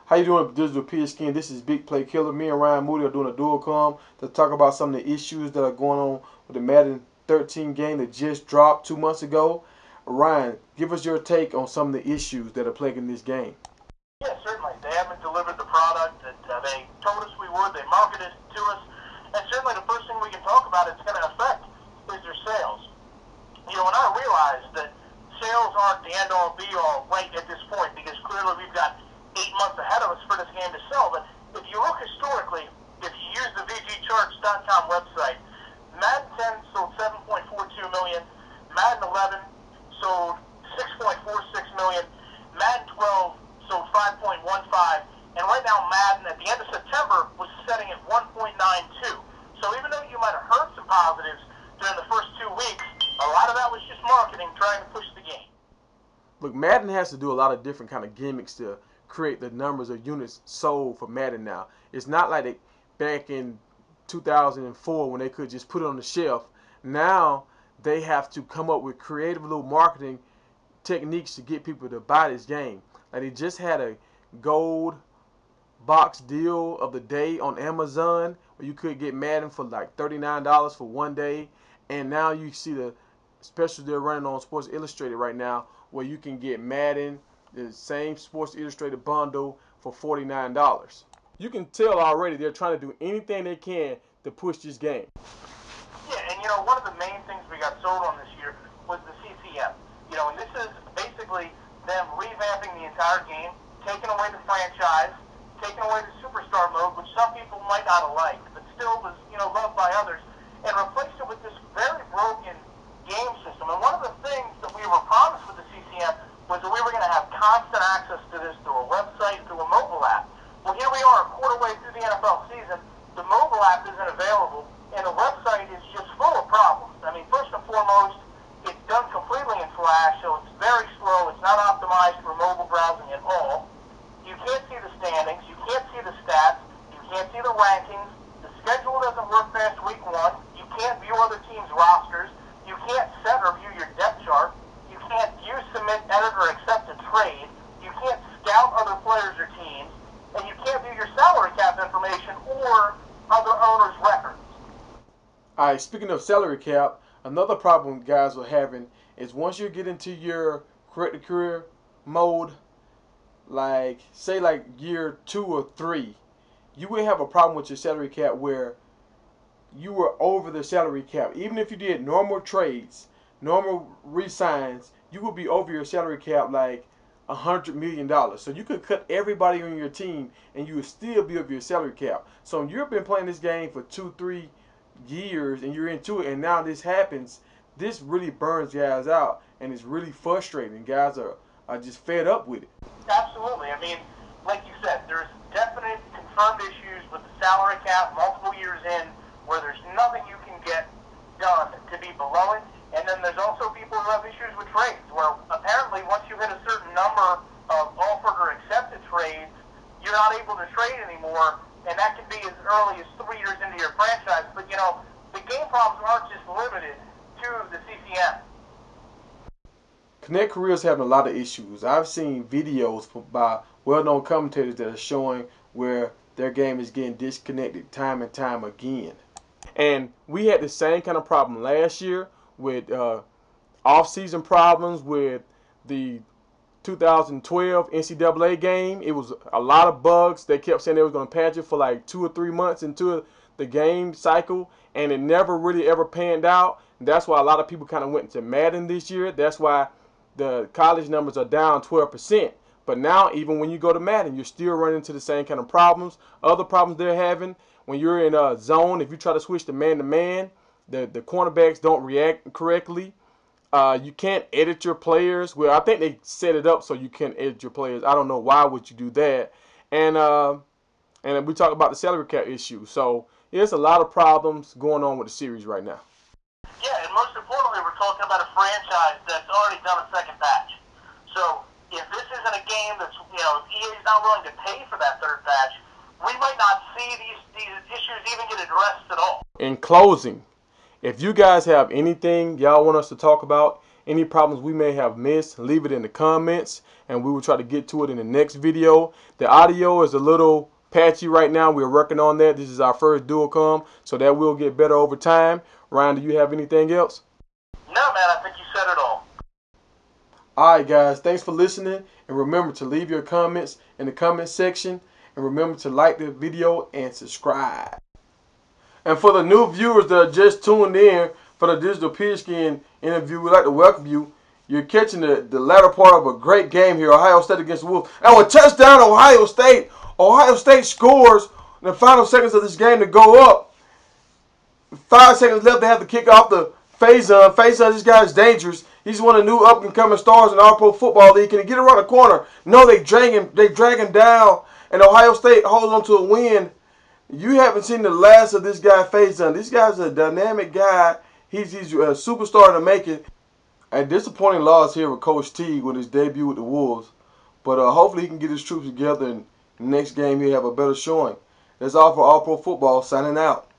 How you doing, Digital P Skin? This is Big Play Killer. Me and Ryan Moody are doing a dual com to talk about some of the issues that are going on with the Madden 13 game that just dropped 2 months ago. Ryan, give us your take on some of the issues that are plaguing this game. Yeah, certainly. They haven't delivered the product that they told us we would. They marketed it to us. And certainly the first thing we can talk about it's going to affect is their sales. You know, and I realize that sales aren't the end-all, be-all right at this point because clearly we've got 8 months ahead of us for this game to sell. But if you look historically, if you use the VGCharts.com website, Madden 10 sold 7.42 million, Madden 11 sold 6.46 million, Madden 12 sold 5.15, and right now Madden at the end of September was setting at 1.92. So even though you might have heard some positives during the first 2 weeks, a lot of that was just marketing trying to push the game. Look, Madden has to do a lot of different kind of gimmicks to create the numbers of units sold for Madden now. It's not like they, back in 2004 when they could just put it on the shelf. Now they have to come up with creative little marketing techniques to get people to buy this game. Like they just had a gold box deal of the day on Amazon where you could get Madden for like $39 for 1 day, and now you see the specials they're running on Sports Illustrated right now where you can get Madden, the same Sports Illustrated bundle, for $49. You can tell already they're trying to do anything they can to push this game. Yeah, and you know, one of the main things we got sold on this year was the CCM. You know, and this is basically them revamping the entire game, taking away the franchise, taking away the superstar mode, which some people might not have liked, but still was, you know, loved by others, and replaced it with this very broken game system. And one of the things that we were promised with the CCM was that we were going to have constant access to this through a website, through a mobile app. Well, here we are a quarter way through the NFL season. The mobile app isn't available, and the website is just full of problems. I mean, first and foremost, it's done completely in Flash, so it's very slow. It's not optimized for mobile browsing at all. You can't see the standings. You can't see the stats. You can't see the rankings. The schedule doesn't work past week 1. You can't view other teams' rosters. You can't set or view your depth chart. You can't view, submit, edit, or accept a trade. You can't scout other players or teams. And you can't view your salary cap information or other owners' records. All right, speaking of salary cap, another problem guys are having is once you get into your corrected career mode, like say like year 2 or 3, you will have a problem with your salary cap where you were over the salary cap. Even if you did normal trades, normal re-signs, you will be over your salary cap like $100 million. So you could cut everybody on your team and you would still be over your salary cap. So you've been playing this game for 2-3 years and you're into it, and now this happens. This really burns guys out and it's really frustrating. Guys are just fed up with it. Absolutely. I mean, like you said, there's definite confirmed issues with the salary cap multiple years in where there's nothing you can get done to be below it. And then there's also people who have issues with trades where apparently once you hit a certain number of offered or accepted trades, you're not able to trade anymore. And that can be as early as 3 years into your franchise. But, you know, the game problems aren't just limited to the CCM. Connect Career is having a lot of issues. I've seen videos by well-known commentators that are showing where their game is getting disconnected time and time again. And we had the same kind of problem last year with off-season problems with the 2012 NCAA game. It was a lot of bugs. They kept saying they were going to patch it for like 2 or 3 months into the game cycle, and it never really ever panned out. And that's why a lot of people kind of went to Madden this year. That's why the college numbers are down 12%. But now, even when you go to Madden, you're still running into the same kind of problems. Other problems they're having when you're in a zone, if you try to switch to man-to-man, the cornerbacks don't react correctly. You can't edit your players. Well, I think they set it up so you can edit your players. I don't know why would you do that. And we talk about the salary cap issue. So there's a lot of problems going on with the series right now. Yeah, and most importantly, we're talking about a franchise that's already done a second batch. So if this isn't a game that's, you know, if EA is not willing to pay for that third batch, we might not see these issues even get addressed at all. In closing, if you guys have anything y'all want us to talk about, Any problems we may have missed, leave it in the comments, and we will try to get to it in the next video. The audio is a little patchy right now. We're working on that. This is our first dual com, so that will get better over time. Ryan, do you have anything else? No, man, I think you said it all. Alright guys, thanks for listening, and remember to leave your comments in the comment section, and remember to like the video and subscribe. And for the new viewers that are just tuned in for the Digital Pigskin interview, we'd like to welcome you. You're catching the latter part of a great game here, Ohio State against the Wolves. And with touchdown Ohio State scores in the final seconds of this game to go up. 5 seconds left, they have to kick off the Faison. Faison, this guy is dangerous. He's one of the new up-and-coming stars in our Pro Football League. Can he get around the corner? No, they drag him down, and Ohio State holds on to a win. You haven't seen the last of this guy, Faison. This guy's a dynamic guy. He's a superstar to make it. A disappointing loss here with Coach T with his debut with the Wolves. But hopefully he can get his troops together, and the next game he'll have a better showing. That's all for All Pro Football. Signing out.